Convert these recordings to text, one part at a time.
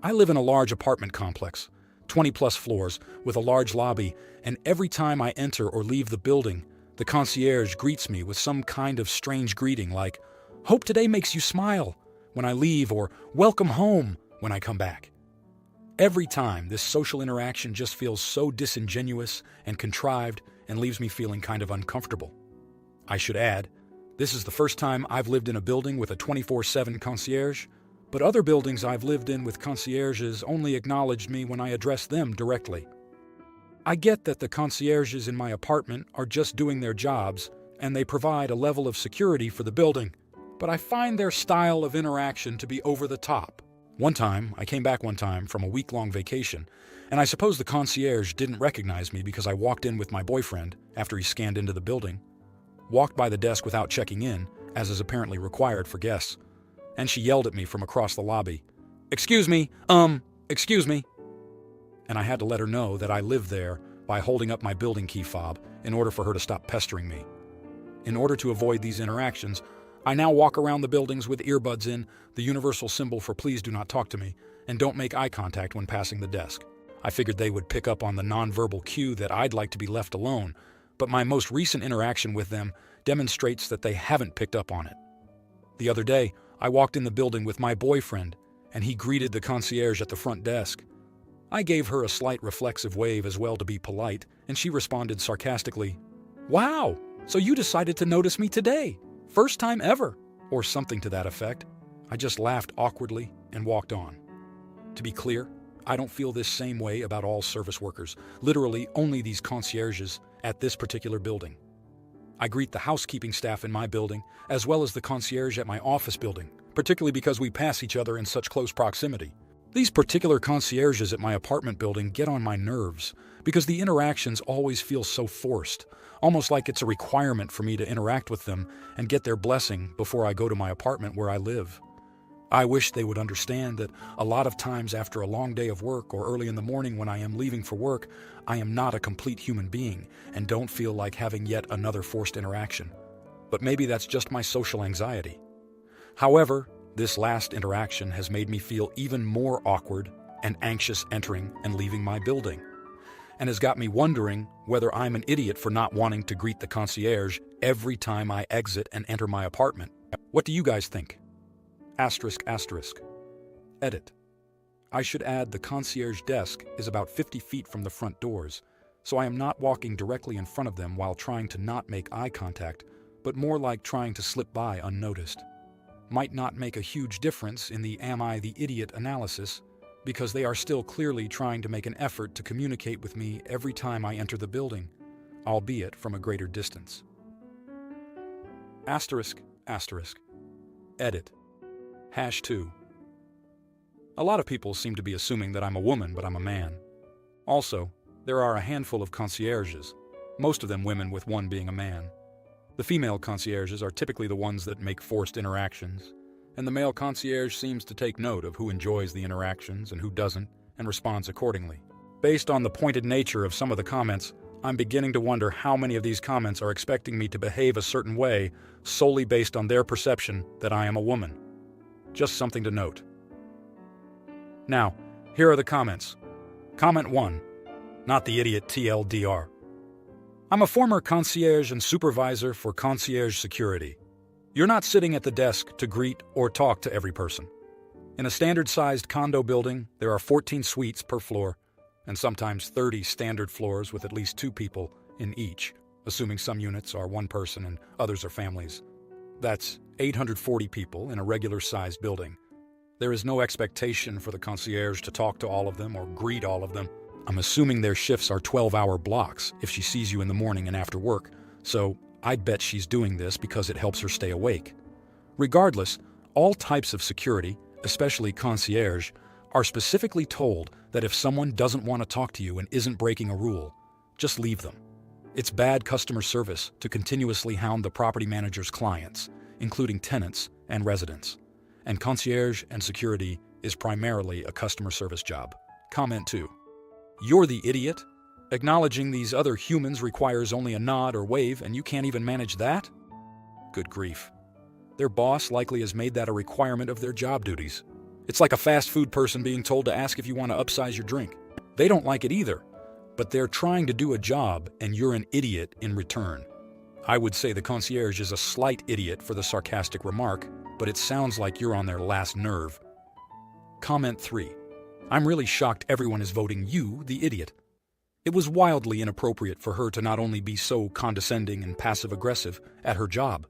I live in a large apartment complex, 20 plus floors, with a large lobby, and every time I enter or leave the building, the concierge greets me with some kind of strange greeting like, "Hope today makes you smile," when I leave, or "Welcome home," when I come back. Every time, this social interaction just feels so disingenuous and contrived and leaves me feeling kind of uncomfortable. I should add, this is the first time I've lived in a building with a 24/7 concierge, but other buildings I've lived in with concierges only acknowledged me when I addressed them directly. I get that the concierges in my apartment are just doing their jobs, and they provide a level of security for the building, but I find their style of interaction to be over the top. I came back one time from a week-long vacation, and I suppose the concierge didn't recognize me because I walked in with my boyfriend after he scanned into the building, walked by the desk without checking in, as is apparently required for guests, and she yelled at me from across the lobby, excuse me. And I had to let her know that I lived there by holding up my building key fob in order for her to stop pestering me. In order to avoid these interactions, I now walk around the buildings with earbuds in, the universal symbol for please do not talk to me, and don't make eye contact when passing the desk. I figured they would pick up on the nonverbal cue that I'd like to be left alone, but my most recent interaction with them demonstrates that they haven't picked up on it. The other day, I walked in the building with my boyfriend, and he greeted the concierge at the front desk. I gave her a slight reflexive wave as well to be polite, and she responded sarcastically, "Wow, so you decided to notice me today? First time ever," or something to that effect. I just laughed awkwardly and walked on. To be clear, I don't feel this same way about all service workers, literally only these concierges at this particular building. I greet the housekeeping staff in my building, as well as the concierge at my office building, particularly because we pass each other in such close proximity. These particular concierges at my apartment building get on my nerves because the interactions always feel so forced, almost like it's a requirement for me to interact with them and get their blessing before I go to my apartment where I live. I wish they would understand that a lot of times after a long day of work or early in the morning when I am leaving for work, I am not a complete human being and don't feel like having yet another forced interaction. But maybe that's just my social anxiety. However, this last interaction has made me feel even more awkward and anxious entering and leaving my building, and has got me wondering whether I'm an idiot for not wanting to greet the concierge every time I exit and enter my apartment. What do you guys think? ***. Edit. I should add the concierge desk is about 50 feet from the front doors, so I am not walking directly in front of them while trying to not make eye contact, but more like trying to slip by unnoticed. Might not make a huge difference in the am I the idiot analysis, because they are still clearly trying to make an effort to communicate with me every time I enter the building, albeit from a greater distance. ***. Edit. #2. A lot of people seem to be assuming that I'm a woman, but I'm a man. Also, there are a handful of concierges, most of them women with one being a man. The female concierges are typically the ones that make forced interactions, and the male concierge seems to take note of who enjoys the interactions and who doesn't, and responds accordingly. Based on the pointed nature of some of the comments, I'm beginning to wonder how many of these comments are expecting me to behave a certain way solely based on their perception that I am a woman. Just something to note. Now, here are the comments. Comment 1. Not the idiot TLDR. I'm a former concierge and supervisor for concierge security. You're not sitting at the desk to greet or talk to every person. In a standard-sized condo building, there are 14 suites per floor, and sometimes 30 standard floors with at least 2 people in each, assuming some units are one person and others are families. That's 840 people in a regular-sized building. There is no expectation for the concierge to talk to all of them or greet all of them. I'm assuming their shifts are 12-hour blocks if she sees you in the morning and after work, so I'd bet she's doing this because it helps her stay awake. Regardless, all types of security, especially concierge, are specifically told that if someone doesn't want to talk to you and isn't breaking a rule, just leave them. It's bad customer service to continuously hound the property manager's clients, including tenants and residents. And concierge and security is primarily a customer service job. Comment 2. You're the idiot? Acknowledging these other humans requires only a nod or wave, and you can't even manage that? Good grief. Their boss likely has made that a requirement of their job duties. It's like a fast food person being told to ask if you want to upsize your drink. They don't like it either, but they're trying to do a job and you're an idiot in return. I would say the concierge is a slight idiot for the sarcastic remark, but it sounds like you're on their last nerve. Comment 3. I'm really shocked everyone is voting you the idiot. It was wildly inappropriate for her to not only be so condescending and passive-aggressive at her job,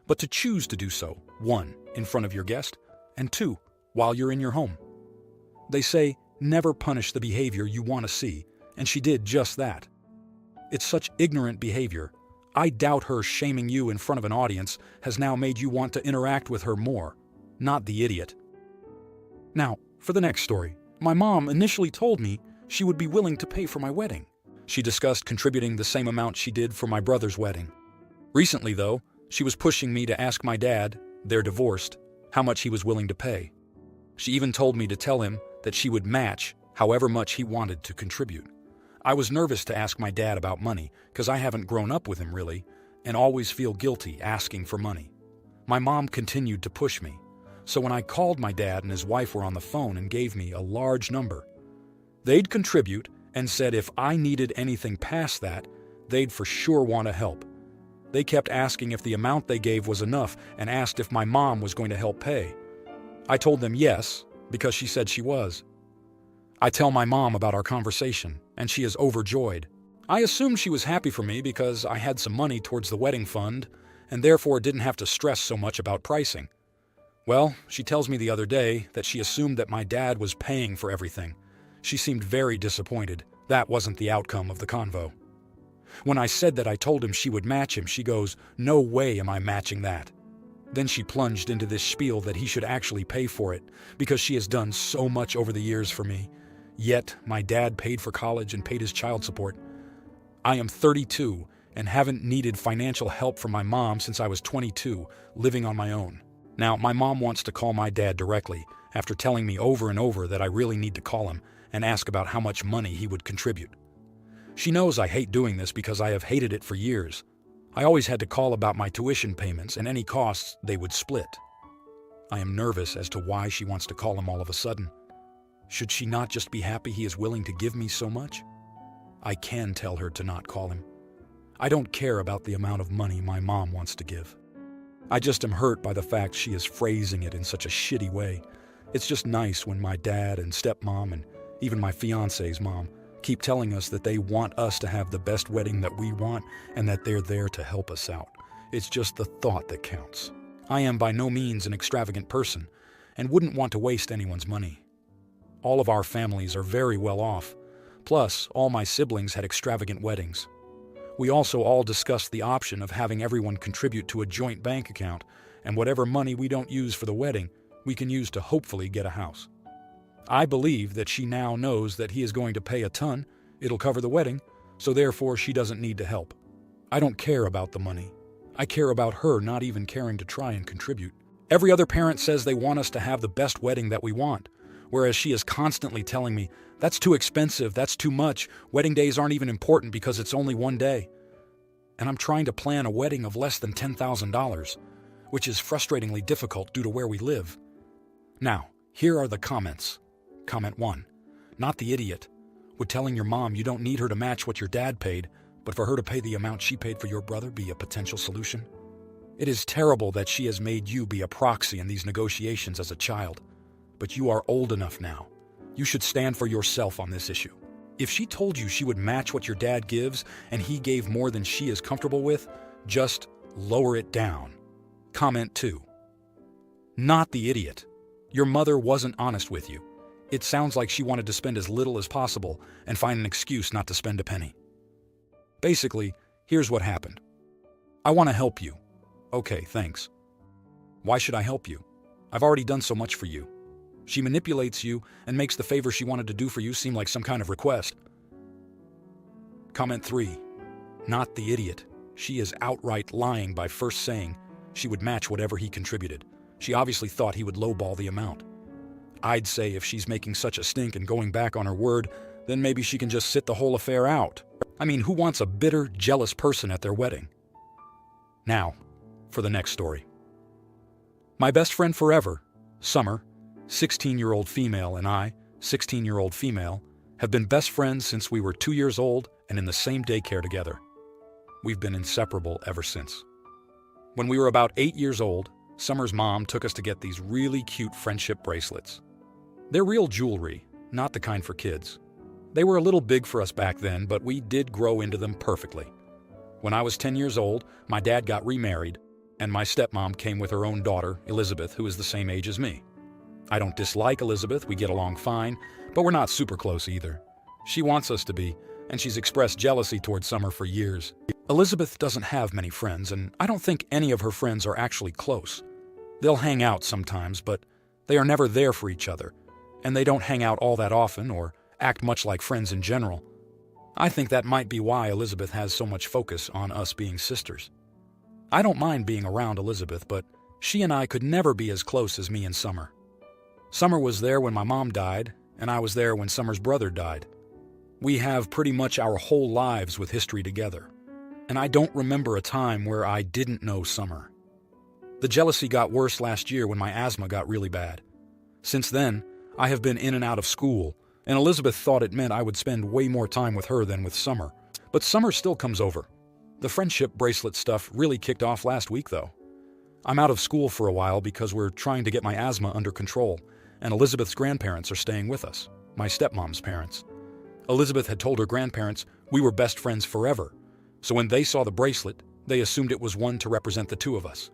but to choose to do so, 1, in front of your guest, and 2, while you're in your home. They say, never punish the behavior you want to see, and she did just that. It's such ignorant behavior. I doubt her shaming you in front of an audience has now made you want to interact with her more, not the idiot. Now, for the next story. My mom initially told me she would be willing to pay for my wedding. She discussed contributing the same amount she did for my brother's wedding. Recently, though, she was pushing me to ask my dad, they're divorced, how much he was willing to pay. She even told me to tell him that she would match however much he wanted to contribute. I was nervous to ask my dad about money because I haven't grown up with him really and always feel guilty asking for money. My mom continued to push me, so when I called my dad and his wife were on the phone and gave me a large number, they'd contribute and said if I needed anything past that, they'd for sure want to help. They kept asking if the amount they gave was enough and asked if my mom was going to help pay. I told them yes, because she said she was. I tell my mom about our conversation, and she is overjoyed. I assumed she was happy for me because I had some money towards the wedding fund, and therefore didn't have to stress so much about pricing. Well, she tells me the other day that she assumed that my dad was paying for everything. She seemed very disappointed. That wasn't the outcome of the convo. When I said that I told him she would match him, she goes, "No way am I matching that." Then she plunged into this spiel that he should actually pay for it because she has done so much over the years for me. Yet, my dad paid for college and paid his child support. I am 32 and haven't needed financial help from my mom since I was 22, living on my own. Now, my mom wants to call my dad directly after telling me over and over that I really need to call him and ask about how much money he would contribute. She knows I hate doing this because I have hated it for years. I always had to call about my tuition payments and any costs they would split. I am nervous as to why she wants to call him all of a sudden. Should she not just be happy he is willing to give me so much? I can tell her to not call him. I don't care about the amount of money my mom wants to give. I just am hurt by the fact she is phrasing it in such a shitty way. It's just nice when my dad and stepmom and even my fiance's mom keep telling us that they want us to have the best wedding that we want and that they're there to help us out. It's just the thought that counts. I am by no means an extravagant person and wouldn't want to waste anyone's money. All of our families are very well off. Plus, all my siblings had extravagant weddings. We also all discussed the option of having everyone contribute to a joint bank account, and whatever money we don't use for the wedding, we can use to hopefully get a house. I believe that she now knows that he is going to pay a ton, it'll cover the wedding, so therefore she doesn't need to help. I don't care about the money. I care about her not even caring to try and contribute. Every other parent says they want us to have the best wedding that we want, whereas she is constantly telling me, "That's too expensive, that's too much, wedding days aren't even important because it's only one day." And I'm trying to plan a wedding of less than $10,000, which is frustratingly difficult due to where we live. Now, here are the comments. Comment 1. Not the idiot. Would telling your mom you don't need her to match what your dad paid, but for her to pay the amount she paid for your brother be a potential solution? It is terrible that she has made you be a proxy in these negotiations as a child, but you are old enough now. You should stand for yourself on this issue. If she told you she would match what your dad gives and he gave more than she is comfortable with, just lower it down. Comment 2. Not the idiot. Your mother wasn't honest with you. It sounds like she wanted to spend as little as possible and find an excuse not to spend a penny. Basically, here's what happened. I want to help you. Okay, thanks. Why should I help you? I've already done so much for you. She manipulates you and makes the favor she wanted to do for you seem like some kind of request. Comment 3. Not the idiot. She is outright lying by first saying she would match whatever he contributed. She obviously thought he would lowball the amount. I'd say if she's making such a stink and going back on her word, then maybe she can just sit the whole affair out. I mean, who wants a bitter, jealous person at their wedding? Now, for the next story. My best friend forever, Summer, 16-year-old female, and I, 16-year-old female, have been best friends since we were 2 years old and in the same daycare together. We've been inseparable ever since. When we were about 8 years old, Summer's mom took us to get these really cute friendship bracelets. They're real jewelry, not the kind for kids. They were a little big for us back then, but we did grow into them perfectly. When I was 10 years old, my dad got remarried, and my stepmom came with her own daughter, Elizabeth, who is the same age as me. I don't dislike Elizabeth, we get along fine, but we're not super close either. She wants us to be, and she's expressed jealousy towards Summer for years. Elizabeth doesn't have many friends, and I don't think any of her friends are actually close. They'll hang out sometimes, but they are never there for each other, and they don't hang out all that often or act much like friends in general. I think that might be why Elizabeth has so much focus on us being sisters. I don't mind being around Elizabeth, but she and I could never be as close as me and Summer. Summer was there when my mom died, and I was there when Summer's brother died. We have pretty much our whole lives with history together, and I don't remember a time where I didn't know Summer. The jealousy got worse last year when my asthma got really bad. Since then, I have been in and out of school, and Elizabeth thought it meant I would spend way more time with her than with Summer. But Summer still comes over. The friendship bracelet stuff really kicked off last week, though. I'm out of school for a while because we're trying to get my asthma under control, and Elizabeth's grandparents are staying with us, my stepmom's parents. Elizabeth had told her grandparents we were best friends forever, so when they saw the bracelet, they assumed it was one to represent the two of us.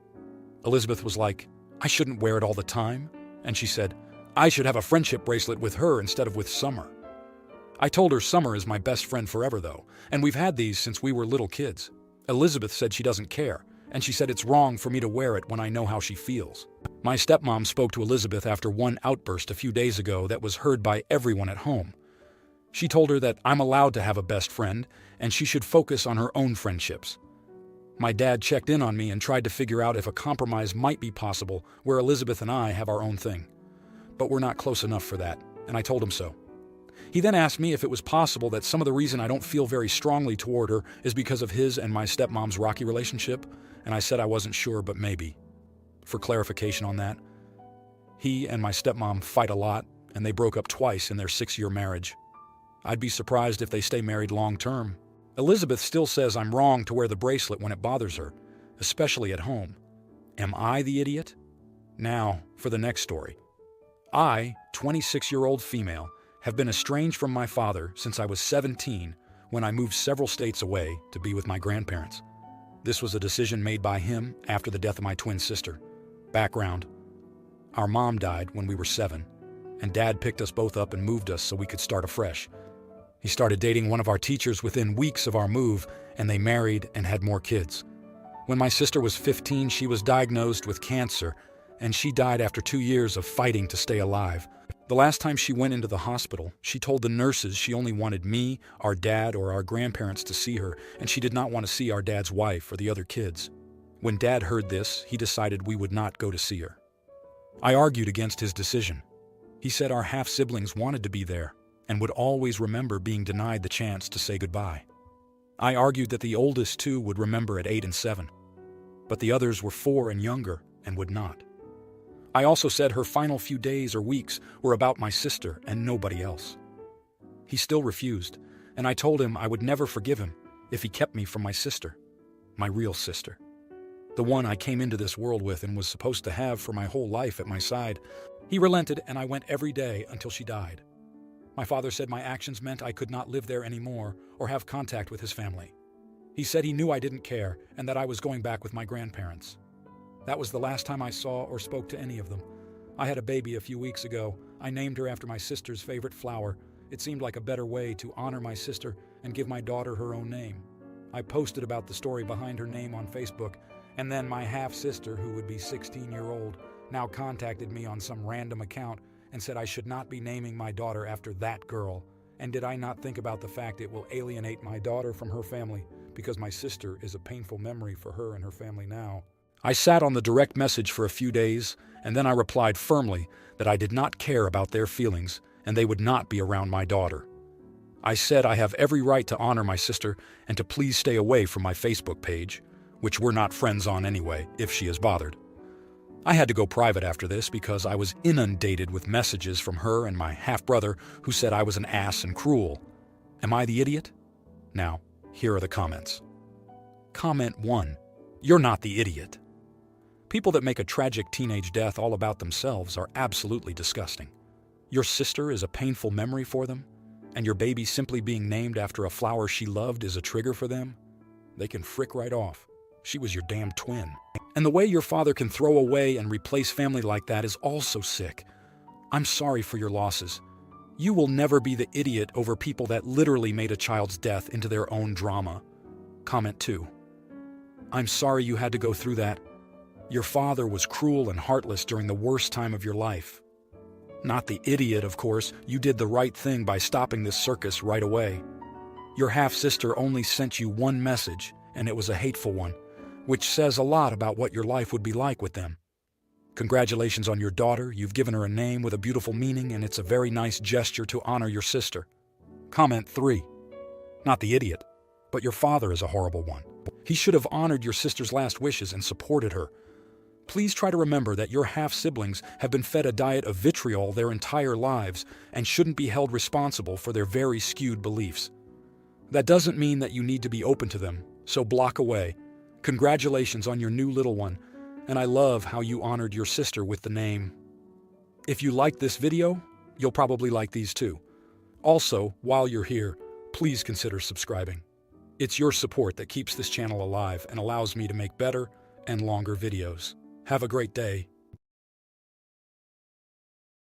Elizabeth was like, I shouldn't wear it all the time, and she said, I should have a friendship bracelet with her instead of with Summer. I told her Summer is my best friend forever, though, and we've had these since we were little kids. Elizabeth said she doesn't care, and she said it's wrong for me to wear it when I know how she feels. My stepmom spoke to Elizabeth after one outburst a few days ago that was heard by everyone at home. She told her that I'm allowed to have a best friend, and she should focus on her own friendships. My dad checked in on me and tried to figure out if a compromise might be possible where Elizabeth and I have our own thing. But we're not close enough for that, and I told him so. He then asked me if it was possible that some of the reason I don't feel very strongly toward her is because of his and my stepmom's rocky relationship, and I said I wasn't sure, but maybe. For clarification on that, he and my stepmom fight a lot, and they broke up twice in their 6-year marriage. I'd be surprised if they stay married long term. Elizabeth still says I'm wrong to wear the bracelet when it bothers her, especially at home. Am I the idiot? Now, for the next story. I, 26-year-old female, have been estranged from my father since I was 17 when I moved several states away to be with my grandparents. This was a decision made by him after the death of my twin sister. Background: our mom died when we were 7, and Dad picked us both up and moved us so we could start afresh. He started dating one of our teachers within weeks of our move, and they married and had more kids. When my sister was 15, she was diagnosed with cancer, and she died after 2 years of fighting to stay alive. The last time she went into the hospital, she told the nurses she only wanted me, our dad, or our grandparents to see her, and she did not want to see our dad's wife or the other kids. When Dad heard this, he decided we would not go to see her. I argued against his decision. He said our half-siblings wanted to be there and would always remember being denied the chance to say goodbye. I argued that the oldest two would remember at 8 and 7, but the others were 4 and younger and would not. I also said her final few days or weeks were about my sister and nobody else. He still refused, and I told him I would never forgive him if he kept me from my sister, my real sister. The one I came into this world with and was supposed to have for my whole life at my side. He relented, and I went every day until she died. My father said my actions meant I could not live there anymore or have contact with his family. He said he knew I didn't care and that I was going back with my grandparents. That was the last time I saw or spoke to any of them. I had a baby a few weeks ago. I named her after my sister's favorite flower. It seemed like a better way to honor my sister and give my daughter her own name. I posted about the story behind her name on Facebook, and then my half-sister, who would be 16-year-old, now contacted me on some random account and said I should not be naming my daughter after that girl. And did I not think about the fact it will alienate my daughter from her family because my sister is a painful memory for her and her family now? I sat on the direct message for a few days, and then I replied firmly that I did not care about their feelings and they would not be around my daughter. I said I have every right to honor my sister and to please stay away from my Facebook page, which we're not friends on anyway, if she is bothered. I had to go private after this because I was inundated with messages from her and my half-brother who said I was an ass and cruel. Am I the idiot? Now, here are the comments. Comment 1. You're not the idiot. People that make a tragic teenage death all about themselves are absolutely disgusting. Your sister is a painful memory for them, and your baby simply being named after a flower she loved is a trigger for them. They can frick right off. She was your damn twin. And the way your father can throw away and replace family like that is also sick. I'm sorry for your losses. You will never be the idiot over people that literally made a child's death into their own drama. Comment 2. I'm sorry you had to go through that. Your father was cruel and heartless during the worst time of your life. Not the idiot, of course. You did the right thing by stopping this circus right away. Your half-sister only sent you one message, and it was a hateful one, which says a lot about what your life would be like with them. Congratulations on your daughter. You've given her a name with a beautiful meaning, and it's a very nice gesture to honor your sister. Comment 3. Not the idiot, but your father is a horrible one. He should have honored your sister's last wishes and supported her. Please try to remember that your half-siblings have been fed a diet of vitriol their entire lives and shouldn't be held responsible for their very skewed beliefs. That doesn't mean that you need to be open to them, so block away. Congratulations on your new little one, and I love how you honored your sister with the name. If you liked this video, you'll probably like these too. Also, while you're here, please consider subscribing. It's your support that keeps this channel alive and allows me to make better and longer videos. Have a great day.